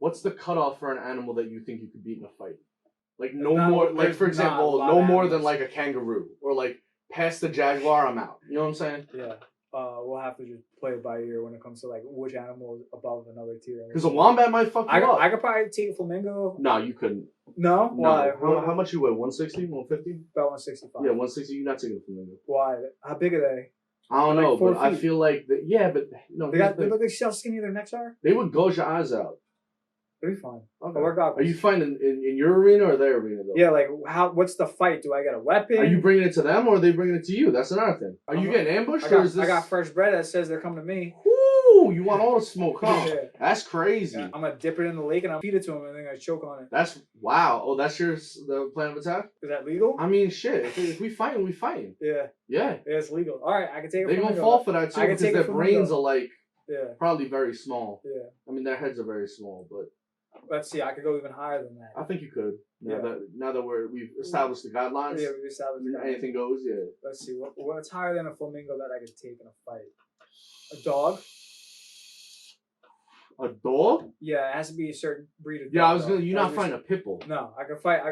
what's the cutoff for an animal that you think you could beat in a fight? Like no Not- more, like there's for not a example, lot no of more than animals. like a kangaroo or like past the jaguar, I'm out. You know what I'm saying? Yeah. We'll have to just play it by ear when it comes to like which animal is above another tier. Because a wombat might fuck you up. I could probably take a flamingo. No, you couldn't. No? Why? No. How much you weigh? 160? 150? About 165. Yeah, 160. You're not taking a flamingo. Why? How big are they? I don't Like know, 4 but I feet. feel like but no, They look like how skinny their necks are. they would gouge your eyes out. They'll be fine. Okay. I'll wear goggles. Are you fighting in your arena or their arena though? Yeah, like what's the fight? Do I get a weapon? Are you bringing it to them or are they bringing it to you? That's another thing. Are you getting ambushed or is this? I got fresh bread that says they're coming to me. Ooh, you want all the smoke, huh? Yeah. That's crazy. Yeah, I'm gonna dip it in the lake and I'll feed it to them and then I choke on it. That's wow. Oh, that's the plan of attack? Is that legal? I mean, shit. If we fighting, we fighting. Yeah. Yeah. Yeah, it's legal. All right, I can take it. They from gonna you. fall for that too I can because take it their from brains you. are like Yeah. probably very small. Yeah. I mean, their heads are very small, but Let's see. I could go even higher than that. I think you could. Yeah. Now that we've established the guidelines, Yeah, we established that. anything goes. Yeah. Let's see. What's higher than a flamingo that I could take in a fight? A dog? A dog? Yeah, it has to be a certain breed of dog. Yeah, I was gonna. though. You're not fighting a pit bull. No, I could fight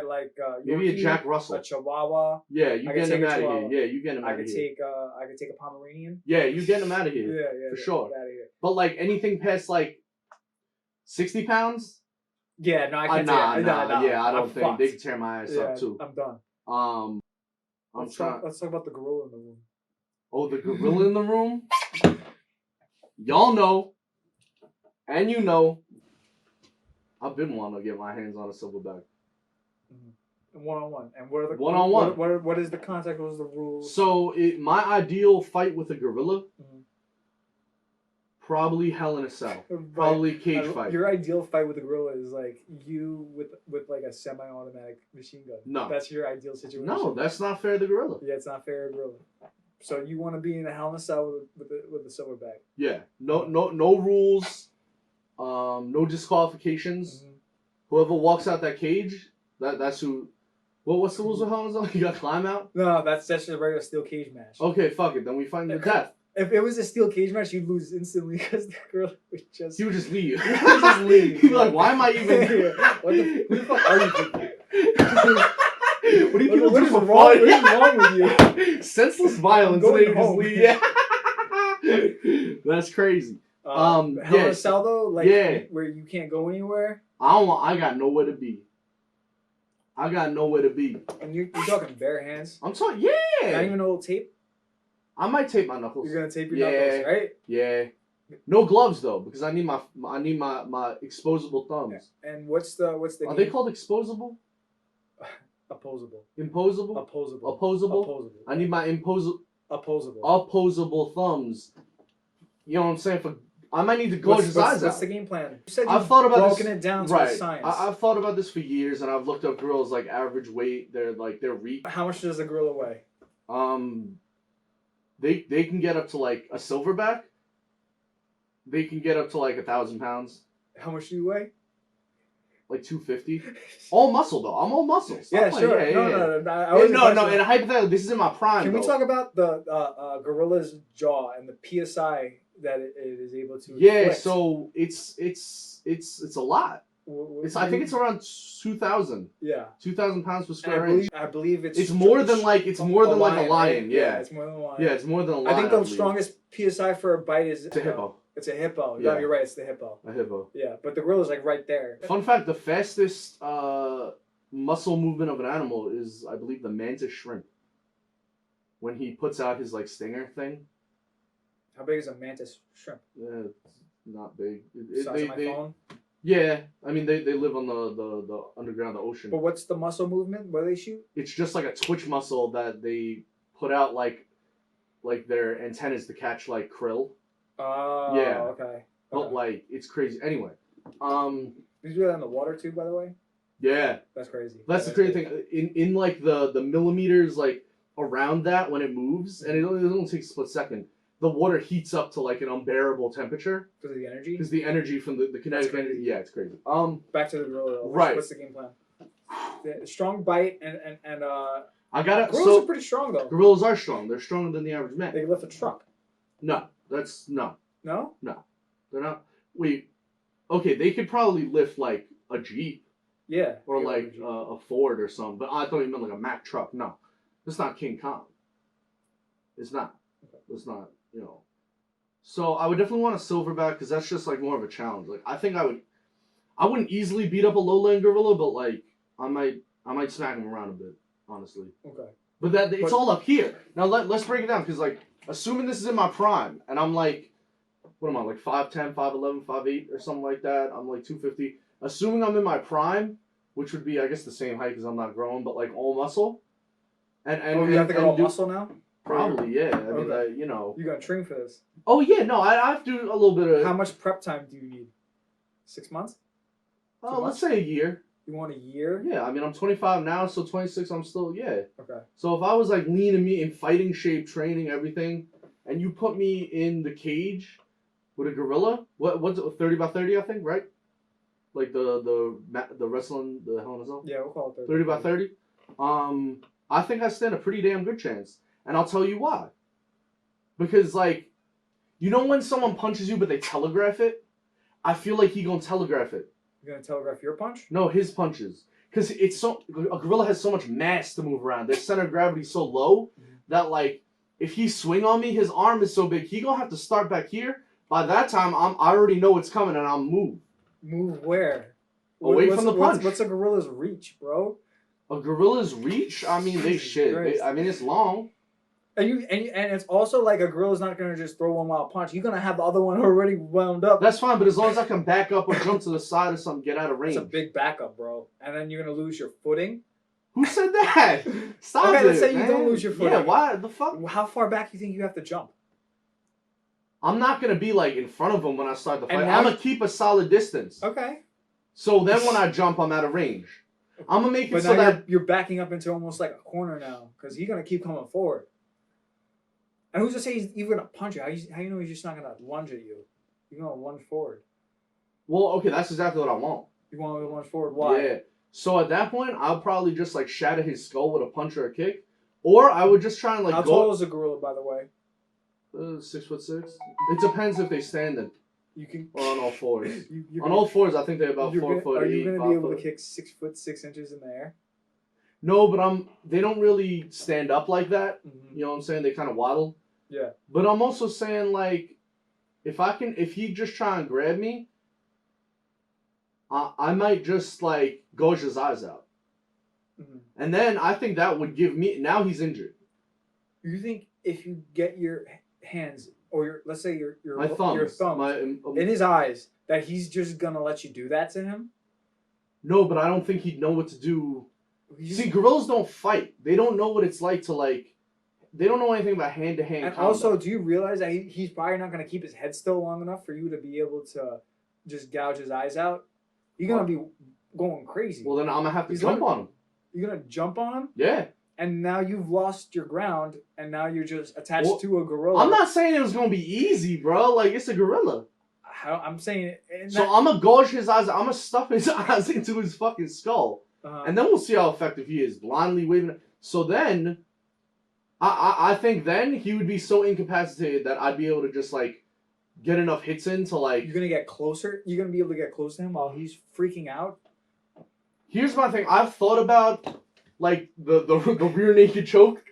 like Maybe a Yorkie, Jack Russell. a Chihuahua. Yeah, you I getting could him take a out of here. Chihuahua. Yeah, you getting him I out of could here. take a Pomeranian. Yeah, you getting him out of here. Yeah, for sure. Get out of here. But like anything past like 60 pounds? Yeah, no, I can't Nah, take it. No, yeah, I don't I'm think fucked. they can tear my ass up too. I'm done. I'm Let's trying. talk about the gorilla in the room. Oh, the gorilla in the room. Y'all know, and you know, I've been wanting to get my hands on a silverback. One-on-one. And what are the One-on-one. What is the contact? What is the rules? So my ideal fight with a gorilla, Mhm. probably Hell in a Cell, Right. probably cage fight. Your ideal fight with a gorilla is like you with like a semi-automatic machine gun. No. That's your ideal situation. No, that's not fair to the gorilla. Yeah, it's not fair to gorilla. So you want to be in a Hell in a Cell with the silverback. Yeah, no rules, no disqualifications. Mm-hmm. Whoever walks out that cage, that's who. Well, what's the rules of Hell in a Cell? You got to climb out. No, that's just a regular steel cage match. Okay, fuck it. Then we find the death. If it was a steel cage match, you'd lose instantly because the gorilla would just. He would just leave. He would just leave. He'd be like, "Why am I even?" Yeah. Who the fuck are you people? What do you people What do is for wrong? fun? What is wrong with you? Senseless violence. I'm And then going you just home. leave. Yeah. That's crazy. Hell in yeah. a Cell though, like Yeah. where you can't go anywhere, I got nowhere to be. I got nowhere to be. and you're talking bare hands. I'm talking. Not Yeah. even no tape. I might tape my knuckles. You're gonna tape your Yeah. knuckles, right? Yeah. No gloves though, because I need my exposable thumbs. And what's the Are game? they called exposable? Opposable. Imposable? Opposable. Opposable? Opposable. I need my Opposable. opposable thumbs. You know what I'm saying? I might need to gouge his eyes What's out. the game plan? You said I've you've thought about broken this, it down to right. a science. I've thought about this for years, and I've looked up gorillas like average weight, their reach. How much does a gorilla weigh? They can get up to like a silverback. They can get up to like 1,000 pounds, How much do you weigh? like 250. All muscle though. I'm all muscle. Stop Yeah, playing. sure. Yeah, no, yeah. no, no, I Yeah, wasn't no. questioning. And hypothetically, this is in my prime. Can we though. talk about the gorilla's jaw and the PSI that it is able to Yeah. inflict? So it's a lot. I think it's around 2,000. Yeah. 2,000 pounds per And square inch. I believe It's more than like a lion. right? Yeah. It's more than a lion. Yeah, it's more than a lion. I think the believe. strongest PSI for a bite is It's a hippo. It's a hippo. Yeah. No, you're right. It's the hippo. A hippo. Yeah, but the gorilla's like right there. Fun fact: the fastest muscle movement of an animal is, I believe, the mantis shrimp. When he puts out his like stinger thing. How big is a mantis shrimp? Yeah, it's not big. Size of my phone. Yeah, I mean they live on the underground, the ocean. But what's the muscle movement? Where they shoot? It's just like a twitch muscle that they put out like their antennas to catch like krill. Oh, Yeah. okay. But like it's crazy. Anyway, Did you do that in the water too? By the way, yeah, that's crazy. that's the crazy thing. In like the millimeters like around that when it moves, and it only takes a split second. The water heats up to like an unbearable temperature Because of the energy. because the energy from the kinetic crazy. energy. Yeah, it's crazy. Back to the gorilla. Though. Right. What's the game plan? The strong bite and I gotta. gorillas So are pretty strong though. gorillas are strong. They're stronger than the average man. They can lift a truck. No, that's no. No. They're not. Wait. okay, they could probably lift like a Jeep Yeah. or Yeah, like a Ford or something. But I thought you meant like a Mack truck. No, it's not King Kong. It's not. It's not. You know. So I would definitely want a silverback because that's just like more of a challenge. Like I think I wouldn't easily beat up a lowland gorilla, but like I might smack him around a bit, honestly. Okay. But it's all up here. Now let's break it down because like assuming this is in my prime and I'm like, what am I like 5'10", 5'11", 5'8", or something like that. I'm like 250. Assuming I'm in my prime, which would be I guess the same height because I'm not growing, but like all muscle. And you have to go all muscle now. Probably yeah. I mean Okay. you know. You gonna train for this? Oh yeah, no, I have to do a little bit of. How much prep time do you need? 6 months? Let's say a year. You want a year? Yeah, I mean I'm 25 now, so 26 I'm still Okay. So if I was like lean and mean in fighting shape, training, everything, and you put me in the cage with a gorilla, what's it, 30 by 30 I think, right? Like the wrestling, the Hell in a Cell? Yeah, we'll call it 30 by 30. I think I stand a pretty damn good chance, and I'll tell you why. Because like, you know when someone punches you but they telegraph it, I feel like he gonna telegraph it. You're gonna telegraph your punch? No, his punches. Because a gorilla has so much mass to move around. Their center of gravity is so low that like, if he swing on me, his arm is so big, he gonna have to start back here. By that time, I already know it's coming and I'll move. Move where? Away from the punch. What's a gorilla's reach, bro? A gorilla's reach? I mean, they shit. I mean, it's long. And it's also like a gorilla's not gonna just throw one wild punch. You're gonna have the other one already wound up. That's fine, but as long as I can back up or jump to the side or something, get out of range. It's a big backup, bro. And then you're gonna lose your footing. Who said that? Stop it. Okay, let's say you man. don't lose your footing. Yeah, why the fuck? How far back do you think you have to jump? I'm not gonna be like in front of him when I start the fight. And now I'm gonna keep a solid distance. Okay. So then when I jump, I'm out of range. I'm gonna make it But so now that you're backing up into almost like a corner now because he's gonna keep coming forward. And who's to say he's even gonna punch you? How you know he's just not gonna lunge at you? You're gonna lunge forward. well, okay, that's exactly what I want. You want to lunge forward? Why? Yeah. So at that point, I'll probably just like shatter his skull with a punch or a kick, or I would just try and like How go. tall is a gorilla, by the way? 6'6". It depends if they standing You can. or on all fours. You're On all fours, I think they're about 4 foot. Are you 8, gonna be 5 able foot. to kick 6 foot 6 inches in the air? No, but they don't really stand up like that. Mm-hmm. You know what I'm saying? They kind of waddle. Yeah. But I'm also saying like, if he just try and grab me, I might just like gouge his eyes out. Mm-hmm. And then I think that would give me, now he's injured. You think if you get your hands or let's say your thumbs, in his eyes, that he's just gonna let you do that to him? No, but I don't think he'd know what to do. See, gorillas don't fight. They don't know what it's like to like. They don't know anything about hand-to-hand And combat. also, do you realize that he's probably not gonna keep his head still long enough for you to be able to just gouge his eyes out? You're gonna be going crazy. Well, then I'm gonna have to jump on him. You're gonna jump on him? Yeah. And now you've lost your ground, and now you're just attached to a gorilla. I'm not saying it was gonna be easy, bro. Like it's a gorilla. I'm saying. So I'm gonna gouge his eyes. I'm gonna stuff his eyes into his fucking skull, and then we'll see how effective he is. Blindly waving. So then, I think then he would be so incapacitated that I'd be able to just like get enough hits in to like. You're gonna get closer. You're gonna be able to get close to him while he's freaking out. Here's my thing. I've thought about like the rear naked choke.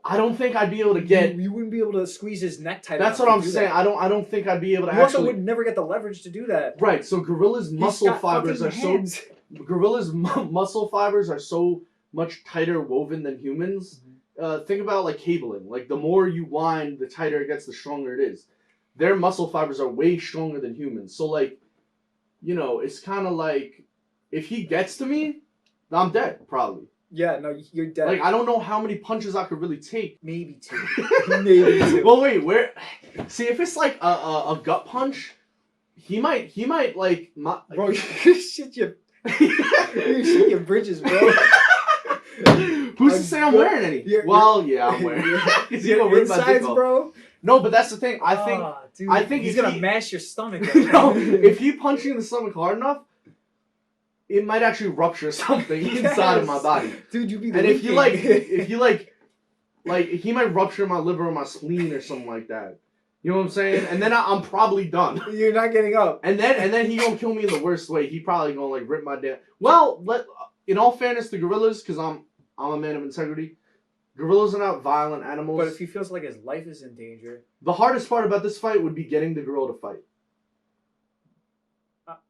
I don't think I'd be able to get. You wouldn't be able to squeeze his neck tight. That's what I'm saying. I don't think I'd be able to. You also would never get the leverage to do that. Right. So gorillas' muscle fibers are hands. Gorillas' muscle fibers are so much tighter woven than humans. Think about like cabling. Like the more you wind, the tighter it gets, the stronger it is. Their muscle fibers are way stronger than humans. So like, you know, it's kind of like if he gets to me, I'm dead probably. Yeah, no, you're dead. Like I don't know how many punches I could really take. Maybe 2. Maybe 2. Well, wait, where? See, if it's like a gut punch, he might like bro, you shit your bridges, bro. Who's to say I'm wearing any? Well, yeah, I'm wearing. Your insides, bro. No, but that's the thing. I think. Dude, I think he's gonna mash your stomach. No, if you punch you in the stomach hard enough, it might actually rupture something inside of my body. Dude, you'd be. And if you like, he might rupture my liver or my spleen or something like that. You know what I'm saying? And then I'm probably done. You're not getting up. And then he gonna kill me in the worst way. He probably gonna like rip my damn. Well, in all fairness, the gorillas, because I'm a man of integrity. Gorillas are not violent animals. But if he feels like his life is in danger, the hardest part about this fight would be getting the gorilla to fight.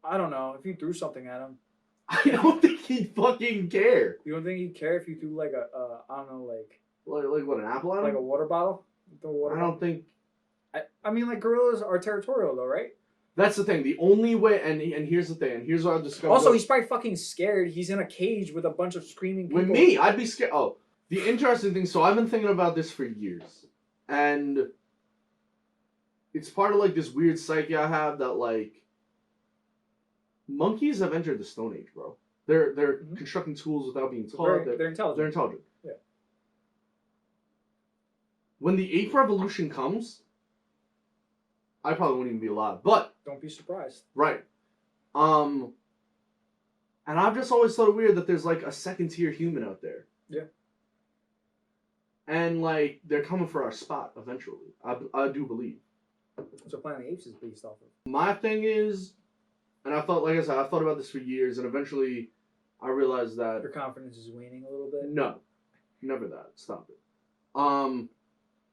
I don't know. If you threw something at him, I don't think he'd fucking care. you don't think he'd care if you threw like I don't know, like what, an apple at him? like a water bottle? I don't think. I mean, like gorillas are territorial though, right? That's the thing. The only way, and here's the thing, and here's what I've discovered. Also, he's probably fucking scared. He's in a cage with a bunch of screaming people. With me, I'd be scared. Oh, the interesting thing. So I've been thinking about this for years, and it's part of like this weird psyche I have that like monkeys have entered the Stone Age, bro. They're constructing tools without being taught. They're intelligent. They're intelligent. Yeah. When the ape revolution comes, I probably wouldn't even be alive. But don't be surprised. right. And I've just always thought it weird that there's like a second tier human out there. Yeah. And like they're coming for our spot eventually. I do believe. So Planet of the Apes is based off of. My thing is, and I thought, like I said, I thought about this for years, and eventually I realized that Your confidence is waning a little bit. no, never that. Stop it.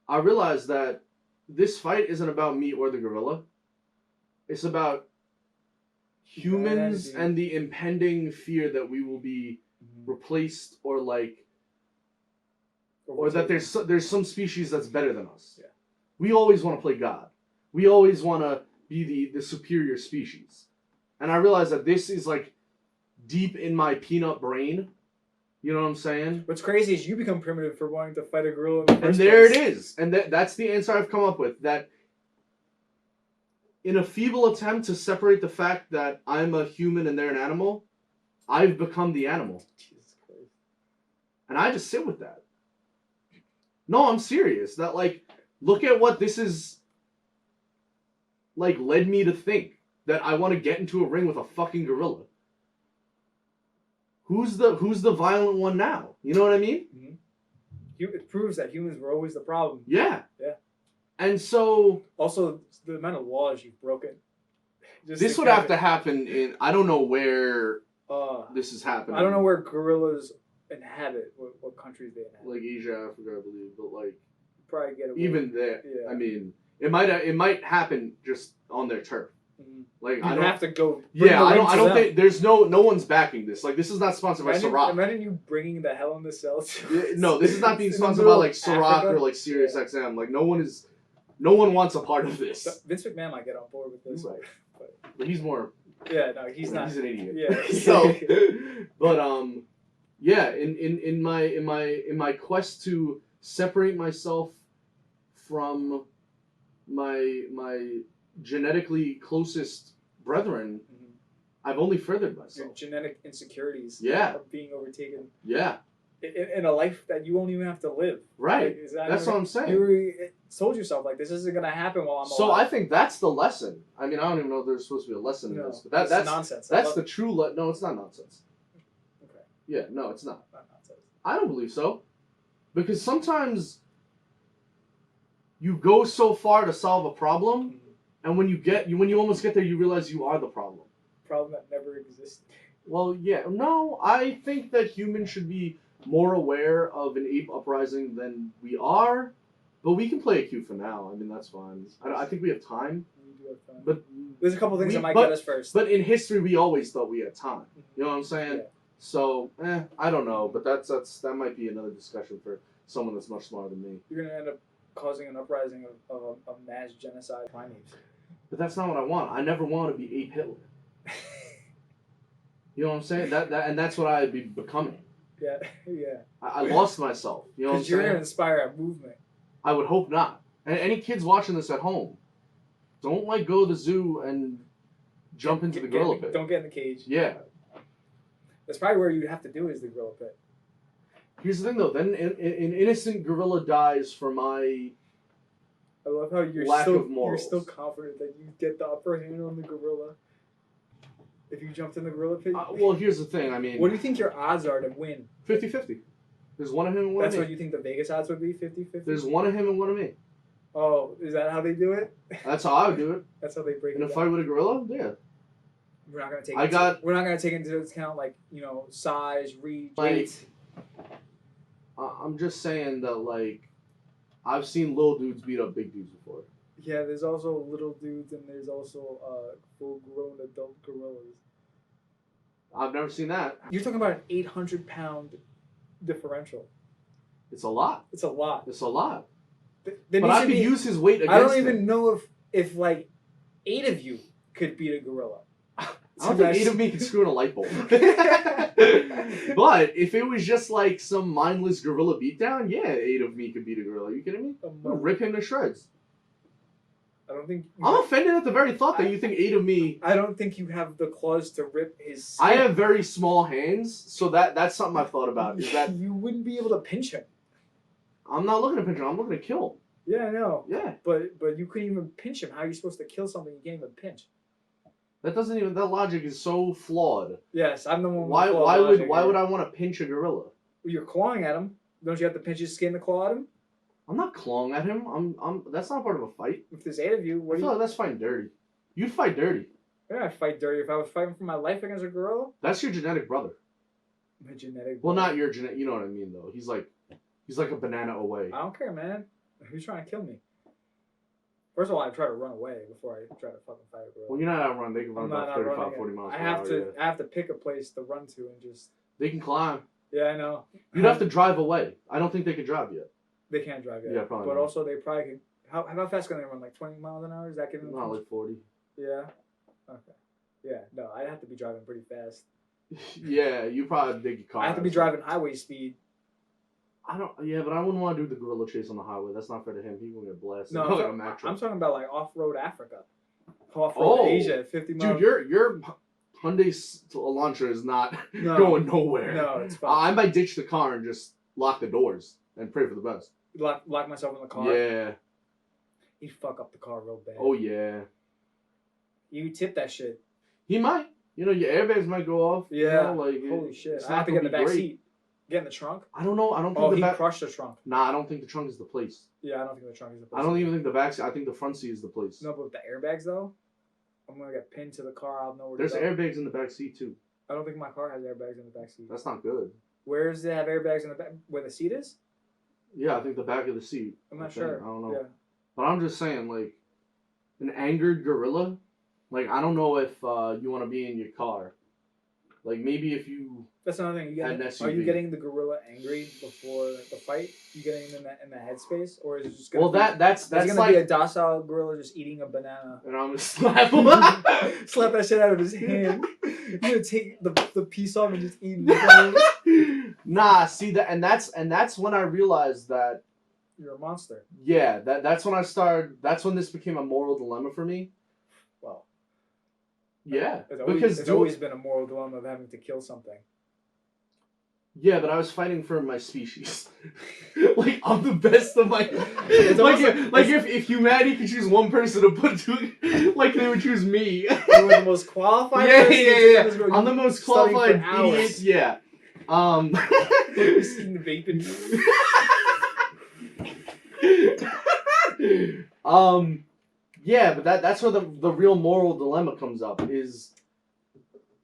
I realized that this fight isn't about me or the gorilla. It's about humans and the impending fear that we will be replaced or like, or that there's some species that's better than us. Yeah. We always want to play God. We always want to be the superior species. And I realized that this is like deep in my peanut brain. You know what I'm saying? What's crazy is you become primitive for wanting to fight a gorilla in the first And there place. it is. And that's the answer I've come up with. That in a feeble attempt to separate the fact that I'm a human and they're an animal, I've become the animal. Jesus Christ. And I just sit with that. No, I'm serious. That like, look at what this is like led me to think. That I want to get into a ring with a fucking gorilla. Who's the violent one now? You know what I mean? Mm-hmm. It proves that humans were always the problem. Yeah. Yeah. And so also the amount of laws you've broken. This would have to happen in I don't know where this is happening. I don't know where gorillas inhabit. What countries they inhabit? Like Asia, Africa, I believe, but like probably get away. Even there. Yeah. I mean, it might happen just on their turf. Mm-hmm. Like I don't have to go. Yeah, I don't think there's no one's backing this. Like this is not sponsored by Ciroc. Imagine you bringing the Hell in the Cell. No, this is not being sponsored by like Ciroc or like Sirius XM. Like no one wants a part of this. Vince McMahon might get on board with this. Right. But he's more. Yeah, no, he's not. He's an idiot. Yeah. So, but yeah. In my quest to separate myself from my genetically closest brethren, I've only furthered myself. Your genetic insecurities. Yeah. Are being overtaken. Yeah. In a life that you won't even have to live. Right. Like, that's what I'm saying. You told yourself like this isn't gonna happen while I'm alive. So I think that's the lesson. I mean, I don't even know if there's supposed to be a lesson in this, but that's nonsense. That's the true. No, it's not nonsense. Okay. Yeah, no, it's not. Not nonsense. I don't believe so, because sometimes you go so far to solve a problem, and when you almost get there, you realize you are the problem. Problem that never existed. Well, yeah, no, I think that humans should be more aware of an ape uprising than we are, but we can play a cue for now. I mean, that's fine. I think we have time. We do have time. But there's a couple things that might get us first. But in history, we always thought we had time. You know what I'm saying? Yeah. So, I don't know, but that might be another discussion for someone that's much smarter than me. You're gonna end up causing an uprising of mass genocide primates. But that's not what I want. I never want to be ape Hitler. You know what I'm saying? And that's what I'd be becoming. Yeah, yeah. I lost myself. You know what I'm saying? Because you're gonna inspire a movement. I would hope not. And any kids watching this at home, don't like go to the zoo and jump into the gorilla pit. Don't get in the cage. Yeah. That's probably where you'd have to do is the gorilla pit. Here's the thing though, then an innocent gorilla dies for my I love how you're morals. still confident that you get the upper hand on the gorilla. If you jumped in the gorilla pit? Well, here's the thing. I mean... What do you think your odds are to win? 50-50. There's one of him and one of me. That's what you think the Vegas odds would be? 50-50? There's one of him and one of me. Oh, is that how they do it? That's how I would do it. That's how they break In it a down. fight with a gorilla, yeah. We're not gonna take. I got- We're not gonna take into account like size, reach, Like, weight. I'm just saying that, like, I've seen little dudes beat up big dudes before. Yeah, there's also little dudes and there's also full-grown adult gorillas. I've never seen that. You're talking about an 800-pound differential. It's a lot. It's a lot. It's a lot. There But needs I to could be- use his weight against I don't him. even know if like 8 of you could beat a gorilla. I don't think 8 of me could screw in a light bulb. But if it was just like some mindless gorilla beatdown, yeah, 8 of me could beat a gorilla. Are you kidding me? I'm gonna rip him to shreds. I don't think. I'm offended at the very thought that you think 8 of me. I don't think you have the claws to rip his skin. I have very small hands, so that's something I've thought about. Is that you wouldn't be able to pinch him. I'm not looking to pinch him. I'm looking to kill him. Yeah, I know. Yeah, But you couldn't even pinch him. How are you supposed to kill something you can't even pinch? that doesn't even. That logic is so flawed. Yes, I'm the one. with Why the why claw would logic why here. would I want to pinch a gorilla? You're clawing at him. Don't you have to pinch his skin to claw at him? I'm not clawing at him. I'm. That's not part of a fight. If there's 8 of you, I what do feel you? like that's fighting dirty. You'd fight dirty. Yeah, I'd fight dirty if I was fighting for my life against a gorilla. That's your genetic brother. My genetic. Well, not your genetic. You know what I mean, though. He's like a banana away. I don't care, man. Who's trying to kill me? First of all, I try to run away before I try to fucking fight a gorilla. Well, you're not outrun. They can run I'm about not 35, running 40 it. miles I per have hour. to. Yeah. I have to pick a place to run to and just. They can climb. Yeah, I know. You'd have to drive away. I don't think they could drive yet. They can't drive yet. Yeah, probably But not. also, they probably could. How fast can they run? Like 20 miles an hour? Is that giving them? Not like 40. Yeah. Okay. Yeah. No, I'd have to be driving pretty fast. Yeah, you probably dig your car. I have to be out. driving highway speed. I don't. Yeah, but I wouldn't want to do the gorilla chase on the highway. That's not fair to him. He gonna get blasted. No, Like a I'm, Mack I'm truck. talking about like off-road Africa, off-road Oh, Asia, at 50 miles. Dude, your Hyundai Elantra is not No. going nowhere. No, it's fine. I might ditch the car and just lock the doors and pray for the best. Lock myself in the car. Yeah. He'd fuck up the car real bad. Oh yeah. You tip that shit. He might. You know, your airbags might go off. Yeah. You know, like Holy shit. it's I not have to get in gonna the be back great. seat. Get in the trunk. I don't know. I don't think Oh, the he back. crushed the trunk. Nah, I don't think the trunk is the place. Yeah, I don't think the trunk is the place. I don't even think the back seat. I think the front seat is the place. No, but with the airbags though, I'm gonna get pinned to the car. I'll know where There's to go. airbags in the back seat too. I don't think my car has airbags in the back seat. That's not good. Where does it have airbags in the back? Where the seat is? Yeah, I think the back of the seat. I'm not I think. sure. I don't know. Yeah. But I'm just saying, like, an angered gorilla. Like, I don't know if you want to be in your car. Like, maybe if you. That's another thing. An Are you SUV. getting the gorilla angry before the fight? You getting him in that headspace, or is it just Well, that's is it gonna like. be a docile gorilla just eating a banana? And I'm gonna slap him. Slap that shit out of his hand. You're gonna take the piece off and just eat it. Nah, see that, and that's when I realized that. You're a monster. Yeah, that's when I started. That's when this became a moral dilemma for me. Well, Yeah, it's because always been a moral dilemma of having to kill something. Yeah, but I was fighting for my species. Like, I'm the best of my. It's like, almost if humanity could choose one person to put to, like they would choose me. You were the most qualified. Yeah, person yeah, to yeah. do this, bro. I'm the most qualified Studying for hours. idiot. Yeah. Just eating vaping. Yeah, but that's where the real moral dilemma comes up. Is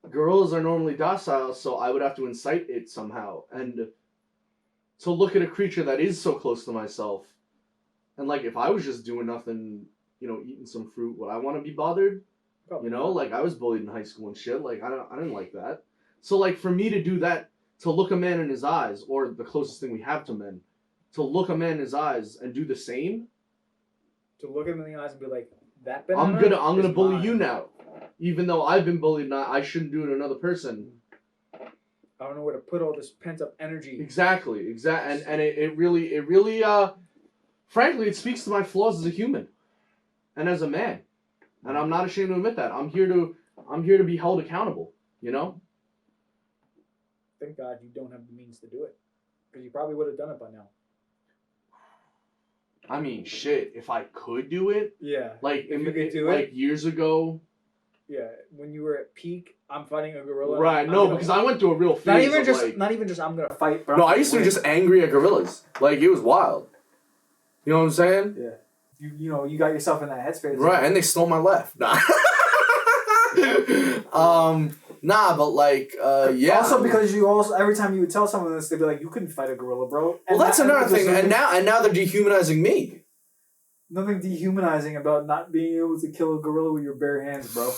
gorillas are normally docile, so I would have to incite it somehow, and to look at a creature that is so close to myself, and like if I was just doing nothing, you know, eating some fruit, would I want to be bothered? Probably You know, like I was bullied in high school and shit. Like I didn't like that. So like for me to do that, to look a man in his eyes, or the closest thing we have to men, to look a man in his eyes and do the same. To look him in the eyes and be like, that banana I'm gonna is bully mine. you now, even though I've been bullied. Not I shouldn't do it to another person. I don't know where to put all this pent up energy. Exactly. And it really frankly, it speaks to my flaws as a human, and as a man, and I'm not ashamed to admit that. I'm here to be held accountable. You know. Thank God you don't have the means to do it, because you probably would have done it by now. I mean, shit. If I could do it, Yeah. like If you could do like years ago. Yeah. When you were at peak, I'm fighting a gorilla. Right. I'm No, gonna- because I went through a real phase. not even of, just like, not even just I'm gonna fight. But No, I'm I used to be gonna just angry at gorillas. Like, it was wild. You know what I'm saying? win. Yeah. you got yourself in that headspace. Right, and they stole my left. Nah. But like, yeah. Also, because you also every time you would tell someone this, they'd be like, "You couldn't fight a gorilla, bro." Well, that's another thing. And now they're dehumanizing me. Nothing dehumanizing about not being able to kill a gorilla with your bare hands, bro.